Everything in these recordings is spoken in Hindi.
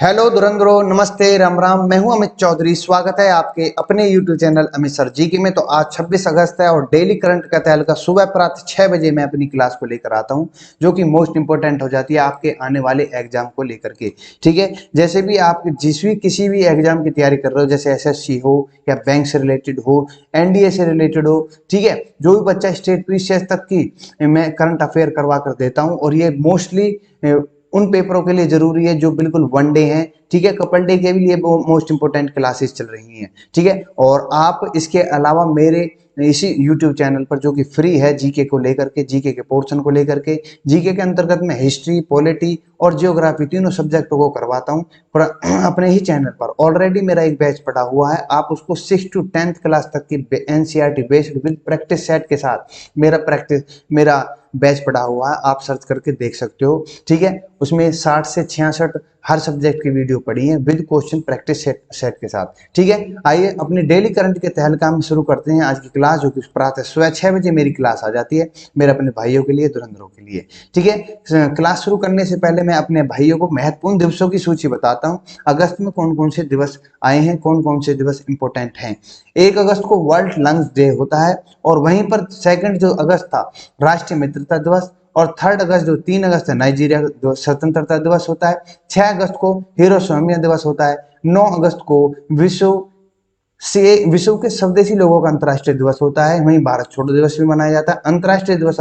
हेलो धुरंधरो, नमस्ते, राम राम। मैं हूं अमित चौधरी। स्वागत है आपके अपने यूट्यूब चैनल अमित सर जी के में। तो आज 26 अगस्त है और डेली करंट का तहलका सुबह प्रातः 6 बजे मैं अपनी क्लास को लेकर आता हूं, जो कि मोस्ट इंपोर्टेंट हो जाती है आपके आने वाले एग्जाम को लेकर के। ठीक है, जैसे भी आप किसी भी एग्जाम की तैयारी कर रहे हो, जैसे एसएससी हो या बैंक से रिलेटेड हो, एनडीए से रिलेटेड हो, ठीक है, जो भी बच्चा स्टेट पीसीएस तक की मैं करंट अफेयर करवा कर देता हूँ। और ये मोस्टली उन पेपरों के लिए जरूरी है जो बिल्कुल वन डे हैं। ठीक है, कपल डे के भी लिए मोस्ट इंपोर्टेंट क्लासेस चल रही हैं। ठीक है, और आप इसके अलावा मेरे इसी यूट्यूब चैनल पर, जो कि फ्री है, जीके को लेकर के, जीके के पोर्शन को लेकर के, जीके के अंतर्गत मैं हिस्ट्री, पॉलिटी और जियोग्राफी तीनों सब्जेक्टों को करवाता हूँ पर अपने ही चैनल पर। ऑलरेडी मेरा एक बैच पड़ा हुआ है, आप उसको 6 to 10th क्लास तक की NCERT based with practice set के साथ मेरा बैच पड़ा हुआ है, आप सर्च करके देख सकते हो। ठीक है, उसमें 60 से 66 हर सब्जेक्ट की वीडियो पड़ी है विद क्वेश्चन प्रैक्टिस सेट के साथ। ठीक है, आइए अपने डेली करंट के तहलका में शुरू करते हैं आज की क्लास, जो कि प्रातः सुबह 6 बजे मेरी क्लास आ जाती है, मेरे अपने भाइयों के लिए, धुरंधरों के लिए। ठीक है, क्लास शुरू करने से पहले मैं अपने भाइयों को महत्वपूर्ण दिवसों की सूची बताता हूँ। अगस्त में कौन कौन से दिवस आए हैं, कौन कौन से दिवस इंपोर्टेंट हैं। 1 अगस्त को वर्ल्ड लंग्स डे होता है, और वहीं पर 2 जो अगस्त था राष्ट्रीय मित्रता दिवस, और 3 अगस्त जो 3 अगस्त है नाइजीरिया जो स्वतंत्रता दिवस होता है। 6 अगस्त को हिरोशिमा दिवस होता है। 9 अगस्त को विश्व के स्वदेशी लोगों का अंतर्राष्ट्रीय दिवस होता है। वहीं भारत छोड़ो दिवस भी मनाया जाता है। अंतर्राष्ट्रीय युवा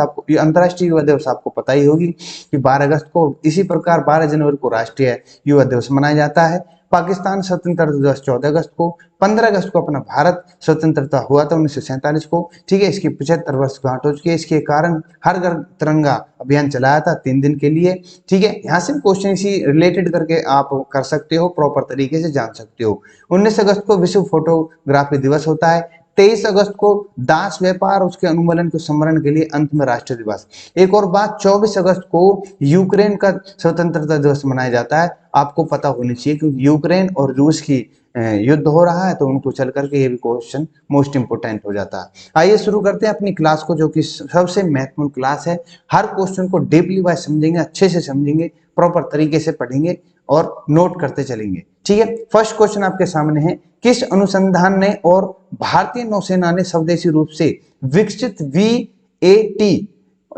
दिवस आपको पता ही होगी कि 12 अगस्त को। इसी प्रकार 12 जनवरी को राष्ट्रीय युवा दिवस मनाया जाता है। पाकिस्तान स्वतंत्रता दिवस 14 अगस्त को। 15 अगस्त को अपना भारत स्वतंत्रता हुआ था 1947 को। ठीक है, इसकी 75 वर्ष गांठ हो चुकी है। इसके कारण हर घर तिरंगा अभियान चलाया था 3 दिन के लिए। ठीक है, यहाँ से क्वेश्चन इसी रिलेटेड करके आप कर सकते हो, प्रॉपर तरीके से जान सकते हो। 19 अगस्त को विश्व फोटोग्राफी दिवस होता है। 23 अगस्त को दास व्यापार उसके उन्मूलन के सम्मेलन के लिए अंत में राष्ट्रीय दिवस। एक और बात, 24 अगस्त को यूक्रेन का स्वतंत्रता दिवस मनाया जाता है। आपको पता होनी चाहिए क्योंकि यूक्रेन और रूस की युद्ध हो रहा है, तो उनको चल करके ये भी क्वेश्चन मोस्ट इंपोर्टेंट हो जाता है। आइए शुरू करते हैं अपनी क्लास को, जो कि सबसे महत्वपूर्ण क्लास है। हर क्वेश्चन को डीपली वाइज समझेंगे, अच्छे से समझेंगे, प्रॉपर तरीके से पढ़ेंगे और नोट करते चलेंगे। ठीक है, फर्स्ट क्वेश्चन आपके सामने है, किस अनुसंधान ने और भारतीय नौसेना ने स्वदेशी रूप से विकसित VAT,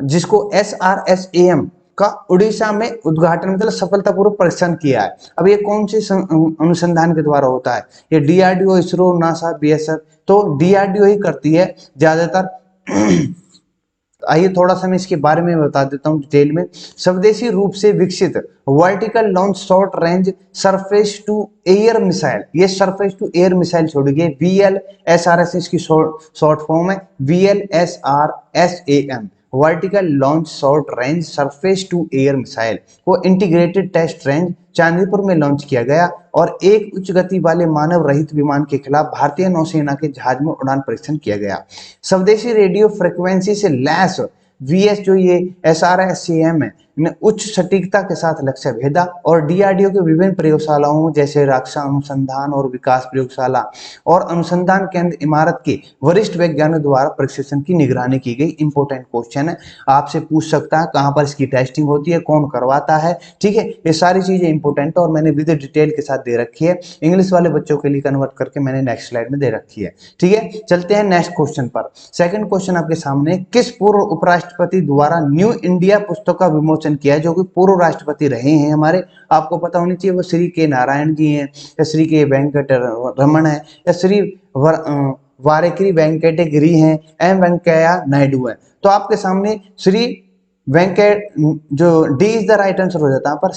जिसको SRSAM का उड़ीसा में उद्घाटन, मतलब सफलतापूर्वक परीक्षण किया है। अब ये कौन से अनुसंधान के द्वारा होता है? ये DRDO, इसरो, नासा, BSF। तो DRDO ही करती है ज्यादातर। आइए थोड़ा सा मैं इसके बारे में बता देता हूं डिटेल में। स्वदेशी रूप से विकसित vertical launch short range surface to air missile, ये सरफेस टू एयर मिसाइल छोड़ गए VLSRS, इसकी शॉर्ट फॉर्म है VLSRSAM, vertical launch short range surface to air missile को इंटीग्रेटेड टेस्ट रेंज चांदीपुर में लॉन्च किया गया। और एक उच्च गति वाले मानव रहित विमान के खिलाफ भारतीय नौसेना के जहाज में उड़ान परीक्षण किया गया। स्वदेशी रेडियो फ्रिक्वेंसी से लैस VS, जो ये SRSAM है, ने उच्च सटीकता के साथ लक्ष्य भेदा। और DRDO के विभिन्न प्रयोगशालाओं जैसे रक्षा अनुसंधान और विकास प्रयोगशाला और अनुसंधान केंद्र इमारत के वरिष्ठ वैज्ञानिकों द्वारा प्रशिक्षण की निगरानी की गई। इंपोर्टेंट क्वेश्चन है, आपसे पूछ सकता है कहां पर इसकी टेस्टिंग होती है, कौन करवाता है। ठीक है, ये सारी चीजें इंपोर्टेंट है और मैंने विद डिटेल के साथ दे रखी है। इंग्लिश वाले बच्चों के लिए कन्वर्ट करके मैंने नेक्स्ट स्लाइड में दे रखी है। ठीक है, चलते हैं नेक्स्ट क्वेश्चन पर। सेकंड क्वेश्चन आपके सामने, किस पूर्व उपराष्ट्रपति द्वारा न्यू इंडिया पुस्तक का विमोचन किया है, जो कि पूर्व राष्ट्रपति रहे हैं हमारे, आपको पता होनी चाहिए। वो श्री के नारायण जी हैं, या श्री के वेंकट रमन है, या श्री वारेकरी वेंकटगिरी हैं, वेंकैया नायडू है। तो आपके सामने श्री वेंकट, जो D is the right answer हो जाता है पर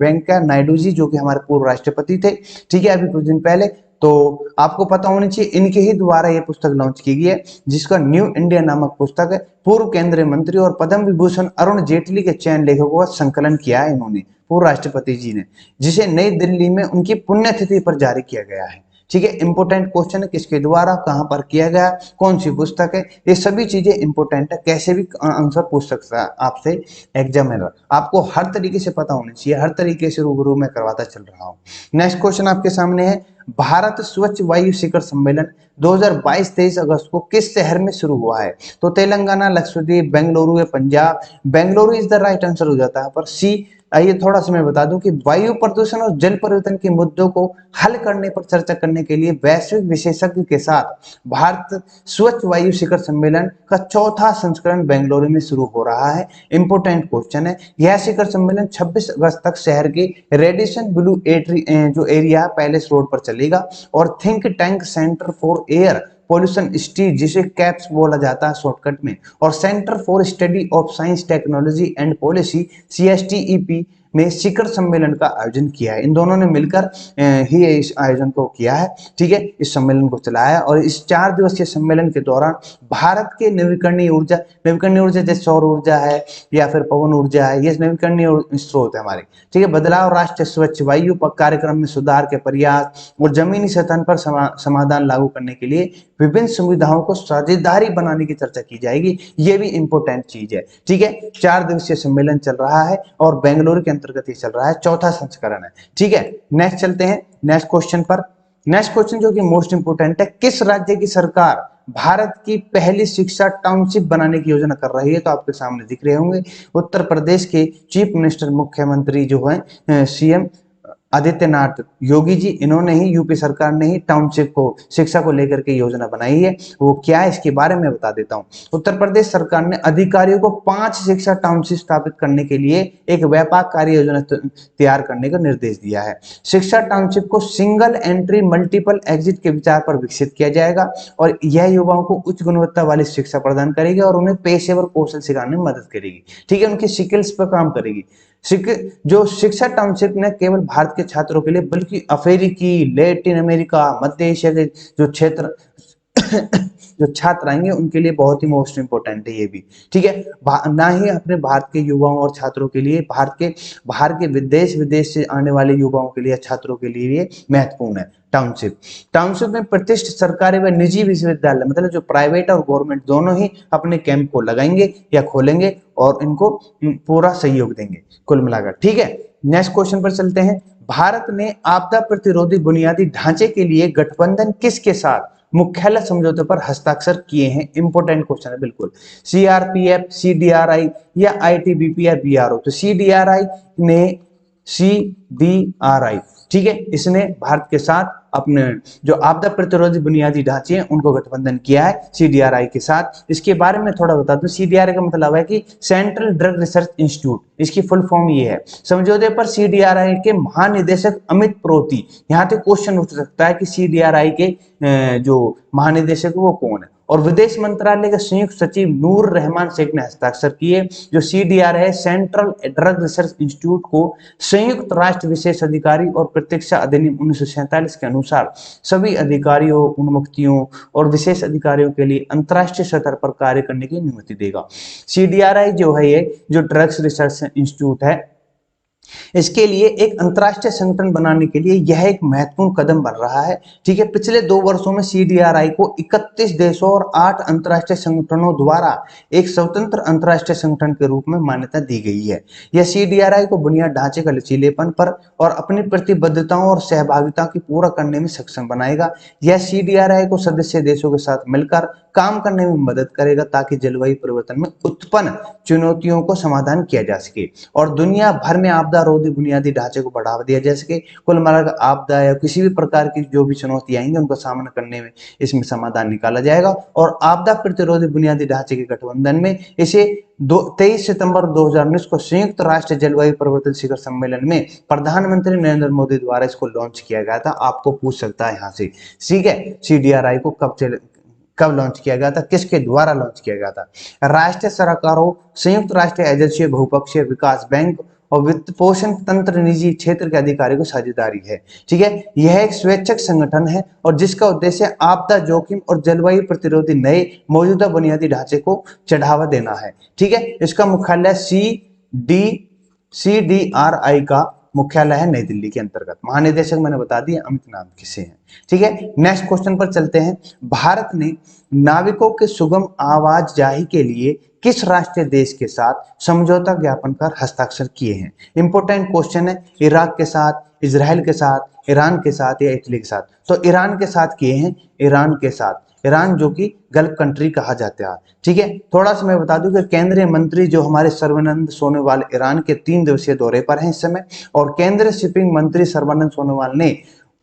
वेंकैया नायडू जी, जो कि हमारे पूर्व राष्ट्रपति थे। ठीक है, अभी कुछ दिन पहले। तो आपको पता होनी चाहिए इनके ही द्वारा ये पुस्तक लॉन्च की गई है, जिसका न्यू इंडिया नामक पुस्तक है। पूर्व केंद्रीय मंत्री और पद्म विभूषण अरुण जेटली के चयन लेखकों का संकलन किया है इन्होंने, पूर्व राष्ट्रपति जी ने, जिसे नई दिल्ली में उनकी पुण्यतिथि पर जारी किया गया है। ठीक है, इंपोर्टेंट क्वेश्चन है, किसके द्वारा, कहां पर किया गया, कौन सी पुस्तक है, ये सभी चीजें इंपोर्टेंट है। कैसे भी आंसर पूछ सकता है आपसे एग्जामिनर, आपको हर तरीके से पता होना चाहिए, हर तरीके से रूबरू में करवाता चल रहा हूं। नेक्स्ट क्वेश्चन आपके सामने है, भारत स्वच्छ वायु शिखर सम्मेलन 2022-23 अगस्त को किस शहर में शुरू हुआ है? तो तेलंगाना, लक्षद्वीप, बेंगलुरु या Punjab. Bengaluru is the right answer हो जाता है पर सी आइए थोड़ा सा मैं बता दूं कि वायु प्रदूषण और जल परिवर्तन के मुद्दों को हल करने पर चर्चा करने के लिए वैश्विक विशेषज्ञ के साथ भारत स्वच्छ वायु शिखर सम्मेलन का चौथा संस्करण बेंगलुरु में शुरू हो रहा है। इंपोर्टेंट क्वेश्चन है, यह शिखर सम्मेलन 26 अगस्त तक शहर के रेडिएशन ब्लू जो एरिया पैलेस रोड पर चलेगा और think tank centre for air pollution study, जिसे कैप्स बोला जाता है शॉर्टकट में, और centre for study of science technology and policy CSTEP ने शिखर सम्मेलन का आयोजन किया है। इन दोनों ने मिलकर ही इस आयोजन को किया है, ठीक है, इस सम्मेलन को चलाया है। और इस 4 दिवसीय सम्मेलन के दौरान भारत के नवीकरणीय ऊर्जा जैसे सौर ऊर्जा है या फिर पवन ऊर्जा है, ये नवीकरणीय स्रोत है हमारे, ठीक है, बदलाव, राष्ट्रीय स्वच्छ वायु कार्यक्रम में सुधार के प्रयास और जमीनी सतह पर समाधान लागू करने के लिए विभिन्न सुविधाओं को साझेदारी बनाने की चर्चा की जाएगी। ये भी इंपॉर्टेंट चीज है, ठीक है। 4 दिवसीय सम्मेलन चल रहा है और बेंगलुरु के अंतर्गत ही चल रहा है, चौथा संस्करण है, ठीक है। नेक्स्ट चलते हैं नेक्स्ट क्वेश्चन पर। नेक्स्ट क्वेश्चन जो कि मोस्ट इंपोर्टेंट है, किस राज्य की सरकार भारत की पहली शिक्षा टाउनशिप बनाने की योजना कर रही है? तो आपके सामने दिख रहे होंगे, उत्तर प्रदेश के चीफ मिनिस्टर मुख्यमंत्री जो है CM आदित्यनाथ योगी जी, इन्होंने ही, यूपी सरकार ने ही टाउनशिप को, शिक्षा को लेकर के योजना बनाई है। वो क्या है इसके बारे में बता देता हूँ। उत्तर प्रदेश सरकार ने अधिकारियों को 5 शिक्षा टाउनशिप स्थापित करने के लिए एक व्यापक कार्य योजना तैयार करने का निर्देश दिया है। शिक्षा टाउनशिप को सिंगल एंट्री मल्टीपल एग्जिट के विचार पर विकसित किया जाएगा और यह युवाओं को उच्च गुणवत्ता वाली शिक्षा प्रदान करेगी और उन्हें पेशेवर कौशल सिखाने में मदद करेगी, ठीक है, उनकी स्किल्स पर काम करेगी। जो शिक्षा टाउनशिप ने केवल भारत के छात्रों के लिए बल्कि अफ्रीकी, लैटिन अमेरिका, मध्य एशिया के जो क्षेत्र जो छात्र आएंगे उनके लिए बहुत ही मोस्ट इंपोर्टेंट है ये भी, ठीक है। ना ही अपने भारत के युवाओं और छात्रों के लिए, बाहर के विदेश से आने वाले युवाओं के लिए, छात्रों के लिए ये महत्वपूर्ण है टाउनशिप में प्रतिष्ठित सरकारी व निजी विश्वविद्यालय, मतलब जो प्राइवेट और गवर्नमेंट दोनों ही अपने कैंप को लगाएंगे या खोलेंगे और इनको पूरा सहयोग देंगे कुल मिलाकर, ठीक है। नेक्स्ट क्वेश्चन पर चलते हैं। भारत ने आपदा प्रतिरोधी बुनियादी ढांचे के लिए गठबंधन किसके साथ मुख्यालय समझौते पर हस्ताक्षर किए हैं? इंपोर्टेंट क्वेश्चन है बिल्कुल। CRPF, CDRI या ITBP या BRO? तो CDRI, ठीक है, इसने भारत के साथ अपने जो आपदा प्रतिरोधी बुनियादी ढांचे हैं उनको गठबंधन किया है CDRI के साथ। इसके बारे में थोड़ा बता दूं, CDRI का मतलब है कि सेंट्रल ड्रग रिसर्च इंस्टीट्यूट, इसकी फुल फॉर्म ये है। समझौते पर CDRI के महानिदेशक अमित प्रोती, यहाँ पे क्वेश्चन उठ सकता है कि CDRI के जो महानिदेशक वो कौन है, और विदेश मंत्रालय के संयुक्त सचिव नूर रहमान शेख ने हस्ताक्षर किए। जो CDRI है, सेंट्रल ड्रग रिसर्च इंस्टीट्यूट को संयुक्त राष्ट्र विशेष अधिकारी और प्रत्यक्षा अधिनियम 1947 के अनुसार सभी अधिकारियों, उन्मुक्तियों और विशेष अधिकारियों के लिए अंतर्राष्ट्रीय स्तर पर कार्य करने की अनुमति देगा। CDRI जो है, ये जो ड्रग्स रिसर्च इंस्टीट्यूट है, इसके लिए एक अंतर्राष्ट्रीय संगठन बनाने के लिए यह एक महत्वपूर्ण कदम बन रहा है, ठीक है। पिछले 2 वर्षों में CDRI को 31 देशों और 8 अंतर्राष्ट्रीय संगठनों द्वारा एक स्वतंत्र अंतर्राष्ट्रीय संगठन के रूप में मान्यता दी गई है। यह CDRI को बुनियादी ढांचे का लचीलेपन पर और अपनी प्रतिबद्धताओं और सहभागिता की पूरा करने में सक्षम बनाएगा। यह CDRI को सदस्य देशों के साथ मिलकर काम करने में मदद करेगा ताकि जलवायु परिवर्तन में उत्पन्न चुनौतियों को समाधान किया जा सके और दुनिया भर में आपदा रोधी बुनियादी ढांचे को बढ़ावा दिया जा सके। कुल मिलाकर आपदा या किसी भी प्रकार की जो भी चुनौती आएंगी उनका सामना करने में इसमें समाधान निकाला जाएगा। और आपदा प्रतिरोधी बुनियादी ढांचे के गठबंधन में इसे 23 सितंबर 2019 को संयुक्त राष्ट्र जलवायु परिवर्तन शिखर सम्मेलन में प्रधानमंत्री नरेंद्र मोदी द्वारा इसको लॉन्च किया गया था। आपको पूछ सकता है यहाँ से, ठीक है, CDRI को कब लॉन्च किया गया था, किसके द्वारा लॉन्च किया गया था? राष्ट्रीय सरकारों, संयुक्त राष्ट्र एजेंसी, बहुपक्षीय विकास बैंक और वित्त पोषण तंत्र, निजी क्षेत्र के अधिकारियों की साझेदारी है, ठीक है। यह एक स्वैच्छिक संगठन है और जिसका उद्देश्य आपदा जोखिम और जलवायु प्रतिरोधी नए मौजूदा बुनियादी ढांचे को बढ़ावा देना है, ठीक है। इसका मुख्यालय CDRI का मुख्यालय है नई दिल्ली के अंतर्गत। महानिदेशक मैंने बता दिया अमित नाम किसे हैं, ठीक है। नेक्स्ट क्वेश्चन पर चलते हैं। भारत ने नाविकों के सुगम आवाजाही के लिए किस राष्ट्रीय देश के साथ समझौता ज्ञापन पर हस्ताक्षर किए हैं? इंपोर्टेंट क्वेश्चन है। इराक के साथ, इजराइल के साथ, ईरान के साथ या इटली के साथ? तो ईरान के साथ किए हैं, ईरान के साथ। ईरान जो कि गल्फ कंट्री कहा जाता है। ठीक है, थोड़ा सा मैं बता दूं कि केंद्रीय मंत्री जो हमारे सर्बानंद सोनोवाल ईरान के 3 दिवसीय दौरे पर हैं इस समय, और केंद्रीय शिपिंग मंत्री सर्बानंद सोनोवाल ने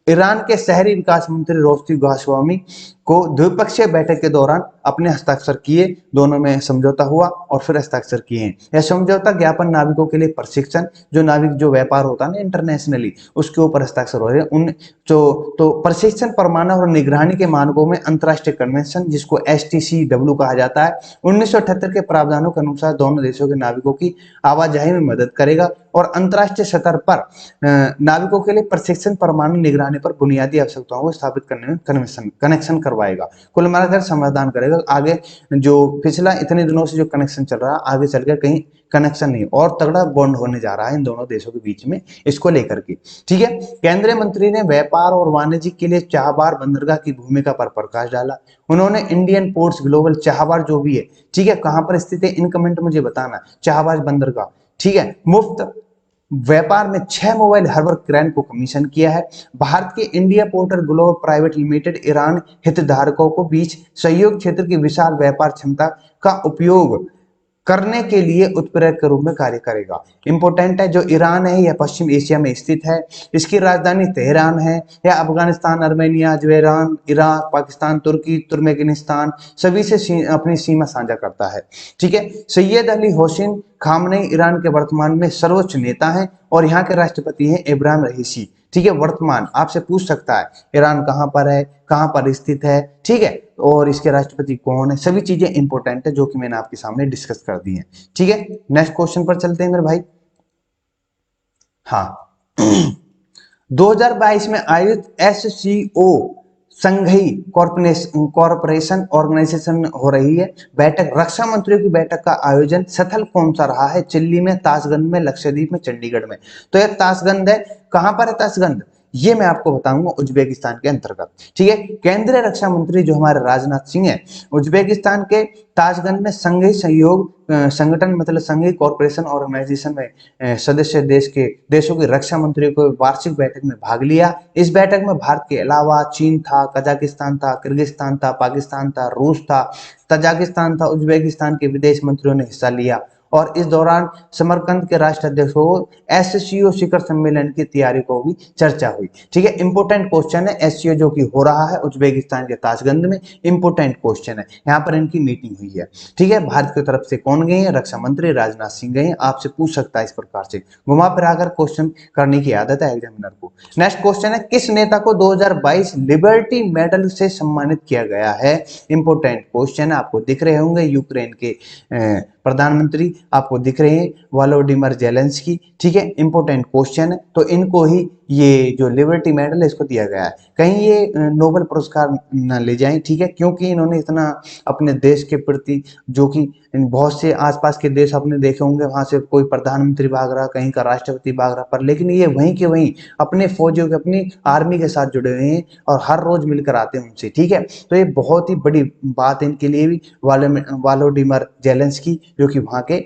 ईरान के शहरी विकास मंत्री रोस्ती गोस्वामी को द्विपक्षीय बैठक के दौरान अपने हस्ताक्षर किए, दोनों में समझौता हुआ और फिर हस्ताक्षर किए हैं। यह समझौता ज्ञापन नाविकों के लिए प्रशिक्षण, जो नाविक जो व्यापार होता है ना इंटरनेशनली, उसके ऊपर हस्ताक्षर हो रहे हैं। उन जो तो प्रशिक्षण, परमाणु और निगरानी के मानकों में अंतर्राष्ट्रीय कन्वेंशन जिसको STCW कहा जाता है 1978 के प्रावधानों के अनुसार दोनों देशों के नाविकों की आवाजाही में मदद करेगा और अंतर्राष्ट्रीय स्तर पर नाविकों के लिए प्रशिक्षण, परमाणु निगरानी पर बुनियादी आवश्यकताओं को स्थापित करने में कनेक्शन करवाएगा। कुल मिलाकर समाधान करेगा। आगे जो पिछला इतने दिनों से जो कनेक्शन चल रहा है, आगे चलकर कहीं कनेक्शन नहीं और तगड़ा बॉन्ड होने जा रहा है इन दोनों देशों के बीच में, इसको लेकर के। ठीक है, केंद्रीय मंत्री ने व्यापार और वाणिज्य के लिए चाहबार बंदरगाह की भूमिका पर प्रकाश डाला। उन्होंने इंडियन पोर्ट्स ग्लोबल चाहबार जो भी है, ठीक है, कहां पर स्थित है इन कमेंट मुझे बताना, चाहबार बंदरगाह, ठीक है, मुफ्त व्यापार में 6 मोबाइल हार्बर क्रेन को कमीशन किया है। भारत के India porter global private limited Iran हितधारकों को बीच सहयोग क्षेत्र की विशाल व्यापार क्षमता का उपयोग करने के लिए उत्प्रेरक के रूप में कार्य करेगा। इंपॉर्टेंट है, जो ईरान है यह पश्चिम एशिया में स्थित है, इसकी राजधानी तेहरान है। यह Afghanistan, Armenia, Azerbaijan, Iraq, Pakistan, तुर्की, तुर्कमेनिस्तान सभी से अपनी सीमा साझा करता है। ठीक है, Sayyid Ali Hussain Khamenei Iran के वर्तमान में सर्वोच्च नेता हैं और यहाँ के राष्ट्रपति हैं इब्राहिम रईसी। ठीक है, वर्तमान आपसे पूछ सकता है ईरान कहाँ पर है, कहाँ पर स्थित है, ठीक है, और इसके राष्ट्रपति कौन है, सभी चीजें इंपॉर्टेंट है जो कि मैंने आपके सामने डिस्कस कर दी है। ठीक है, नेक्स्ट क्वेश्चन पर चलते हैं मेरे भाई। हाँ 2022 में आयोजित SCO संघई कॉरपोरेशन ऑर्गेनाइजेशन हो रही है बैठक, रक्षा मंत्रियों की बैठक का आयोजन स्थल कौन सा रहा है? चिल्ली में, ताशगंज में, लक्षद्वीप में, चंडीगढ़ में। तो यह ताशगंज है। कहां पर है ताशगंज? ये मैं आपको बताऊंगा उज्बेकिस्तान के अंतर्गत। ठीक है, केंद्रीय रक्षा मंत्री जो हमारे राजनाथ सिंह है उज्बेकिस्तान के ताशगंज में संघीय सहयोग संगठन मतलब संघीय कॉरपोरेशन ऑर्गेनाइजेशन में सदस्य देशों के रक्षा मंत्रियों को वार्षिक बैठक में भाग लिया। इस बैठक में भारत के अलावा चीन था, कजाकिस्तान था, किर्गिस्तान था, पाकिस्तान था, रूस था, तजाकिस्तान था, उज्बेकिस्तान के विदेश मंत्रियों ने हिस्सा लिया और इस दौरान समरकंद के राष्ट्राध्यक्षों को SCO शिखर सम्मेलन की तैयारी को भी चर्चा हुई। ठीक है, इंपोर्टेंट क्वेश्चन है, SCO जो कि हो रहा है उज्बेकिस्तान के ताशगंज में, इंपोर्टेंट क्वेश्चन है, यहाँ पर इनकी मीटिंग हुई है। ठीक है, भारत की तरफ से कौन गए हैं? रक्षा मंत्री राजनाथ सिंह गए हैं। आपसे पूछ सकता है इस प्रकार से घुमा फिराकर क्वेश्चन करने की आदत है एग्जामिनर को। नेक्स्ट क्वेश्चन है, किस नेता को 2022 लिबर्टी मेडल से सम्मानित किया गया है? इंपोर्टेंट क्वेश्चन आपको दिख रहे होंगे, यूक्रेन के प्रधानमंत्री आपको दिख रहे हैं वोलोडिमिर जेलेंस्की। ठीक है, इंपोर्टेंट क्वेश्चन है, तो इनको ही ये जो लिबर्टी मेडल है इसको दिया गया है। कहीं ये नोबेल पुरस्कार न ले जाएं, ठीक है, क्योंकि इन्होंने इतना अपने देश के प्रति, जो कि बहुत से आसपास के देश आपने देखे होंगे, वहां से कोई प्रधानमंत्री भाग रहा, कहीं का राष्ट्रपति भाग रहा, पर लेकिन ये वहीं के वहीं अपने फौजियों के, अपनी आर्मी के साथ जुड़े हुए हैं और हर रोज मिलकर आते हैं उनसे। ठीक है, तो ये बहुत ही बड़ी बात है इनके लिए भी, वोलोडिमिर जेलेंस्की जो कि वहां के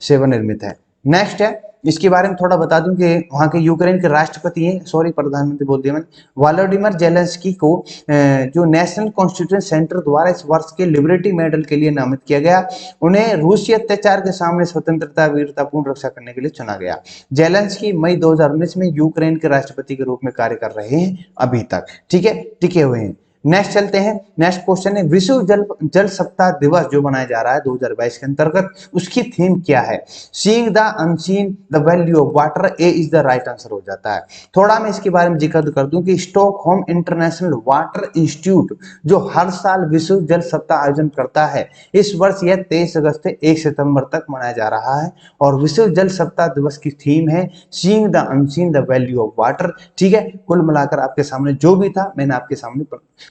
सेवानिवृत्त है। नेक्स्ट है, इसके बारे में थोड़ा बता दूं कि वहां के यूक्रेन के राष्ट्रपति हैं, सॉरी प्रधानमंत्री बोल दिया मैंने, वोलोडिमिर जेलेंस्की को जो नेशनल कॉन्स्टिट्यूशन सेंटर द्वारा इस वर्ष के लिबर्टी मेडल के लिए नामित किया गया। उन्हें रूसी अत्याचार के सामने स्वतंत्रता वीरतापूर्ण रक्षा करने के लिए चुना गया। जेलेंस्की मई 2019 में यूक्रेन के राष्ट्रपति के रूप में कार्य कर रहे हैं अभी तक। ठीक है, टिके हुए हैं। नेक्स्ट चलते हैं, नेक्स्ट क्वेश्चन है, विश्व जल सप्ताह दिवस जो मनाया जा रहा है 2022 के अंतर्गत, उसकी थीम क्या है? Seeing the unseen, the value of water, A is the right answer हो जाता है। थोड़ा मैं इसके बारे में जिक्र कर दूं कि स्टॉकहोम इंटरनेशनल वाटर इंस्टीट्यूट जो हर साल विश्व जल सप्ताह आयोजन करता है, इस वर्ष यह 23 अगस्त से 1 सितंबर तक मनाया जा रहा है और विश्व जल सप्ताह दिवस की थीम है seeing the unseen, the value of water. ठीक है, कुल मिलाकर आपके सामने जो भी था मैंने आपके सामने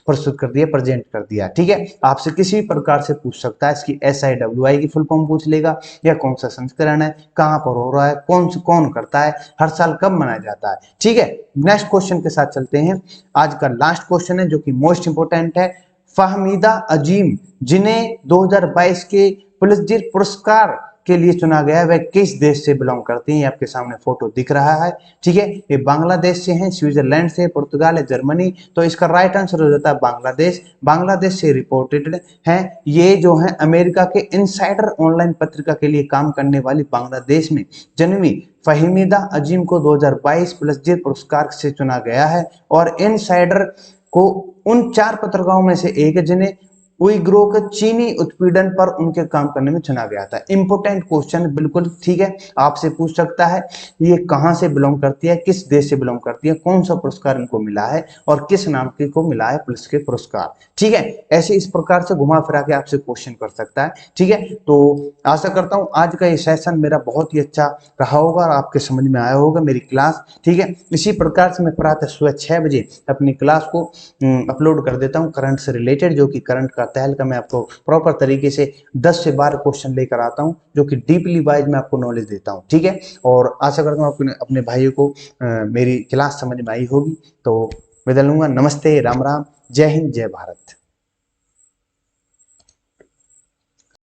प्रस्तुत कर दिया, प्रेजेंट कर दिया। ठीक है, आपसे किसी भी प्रकार से पूछ सकता है, इसकी SIWI की फुल फॉर्म पूछ लेगा, या कौन सा संस्करण है, कहां पर हो रहा है, कौन करता है, हर साल कब मनाया जाता है। ठीक है, नेक्स्ट क्वेश्चन के साथ चलते हैं। आज का लास्ट क्वेश्चन है जो कि मोस्ट इंपोर्टेंट है, फहमीदा अजीम जिन्हें 2022 के पुलित्जर पुरस्कार के लिए चुना गया है वह किस देश से बिलोंग करती हैं। ये आपके सामने फोटो दिख रहा है, ठीक है। ये बांग्लादेश से हैं, स्विट्जरलैंड से, पुर्तगाल है, जर्मनी। तो इसका राइट आंसर हो जाता है बांग्लादेश। बांग्लादेश से रिपोर्टेड है। ये जो है अमेरिका के इनसाइडर ऑनलाइन पत्रिका के लिए काम करने वाली बांग्लादेश में जन्मी फहीमीदा अजीम को 2022 पुलित्जर पुरस्कार से चुना गया है। और इनसाइडर को उन 4 पत्रिकाओं में से एक है जिन्हें उइग्रों के चीनी उत्पीड़न पर उनके काम करने में चुना गया था। इंपोर्टेंट क्वेश्चन बिल्कुल, ठीक है, आपसे पूछ सकता है ये कहां से बिलोंग करती है, किस देश से बिलोंग करती है, कौन सा पुरस्कार इनको मिला है और किस नाम के को मिला है पुलिस के पुरस्कार, ठीक है। ऐसे इस प्रकार से घुमा फिरा के आपसे क्वेश्चन कर सकता है, ठीक है। तो आशा करता हूं आज का ये सेशन मेरा बहुत ही अच्छा रहा होगा और आपके समझ में आया होगा मेरी क्लास, ठीक है। इसी प्रकार से मैं प्रातः सुबह 6 बजे अपनी क्लास को अपलोड कर देता हूं करंट से रिलेटेड, जो कि करंट का तहल का मैं आपको प्रॉपर तरीके से 10 से 12 क्वेश्चन लेकर आता हूं, जो कि डीपली वाइज मैं आपको नॉलेज देता हूं, ठीक है। और आशा करता हूं अपने भाइयों को मेरी क्लास समझ में आई होगी। तो विदा लूंगा, नमस्ते, राम राम, जय हिंद, जय भारत।